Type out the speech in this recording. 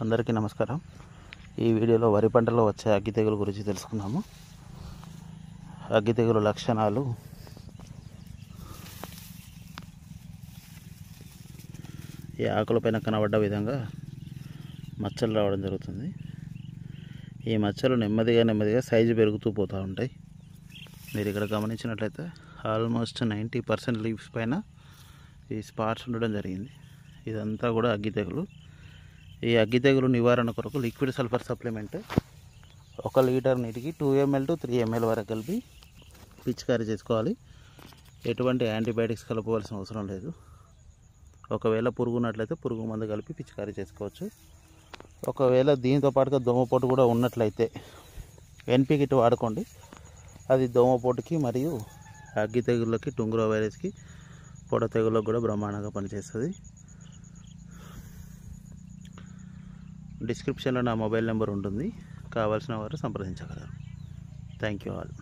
అందరికీ నమస్కారం. ఈ వీడియోలో వరి పంటలో వచ్చే అగ్గి తెగులు గురించి తెలుసుకుందాము. అగ్గి తెగులు లక్షణాలు: ఈ ఆకులపైన కనబడ్డ విధంగా మచ్చలు రావడం జరుగుతుంది. ఈ మచ్చలు నెమ్మదిగా సైజు పెరుగుతూ పోతూ ఉంటాయి. మీరు ఇక్కడ గమనించినట్లయితే ఆల్మోస్ట్ 90% లీవ్స్ పైన ఈ స్పాట్స్ ఉండడం జరిగింది. ఇదంతా కూడా అగ్గి తెగులు. ఈ అగ్గి తెగులు నివారణ కొరకు లిక్విడ్ సల్ఫర్ సప్లిమెంట్ 1 లీటర్ నీటికి 2 ml to 3 ml వరకు కలిపి పిచికారీ చేసుకోవాలి. ఎటువంటి యాంటీబయాటిక్స్ కలపవలసిన అవసరం లేదు. ఒకవేళ పురుగు ఉన్నట్లయితే పురుగు మందు కలిపి పిచికారీ చేసుకోవచ్చు. ఒకవేళ దీంతో పాటుగా దోమపోటు కూడా ఉన్నట్లయితే NP కిట్ వాడుకోండి. అది దోమపోటుకి మరియు అగ్గి తెగుళ్ళకి, టుంగురో వైరస్కి, పొడ తెగుళ్ళకి కూడా బ్రహ్మాండంగా పనిచేస్తుంది. డిస్క్రిప్షన్లో నా మొబైల్ నెంబర్ ఉంటుంది. కావాల్సిన వారు సంప్రదించగలరు. Thank you all.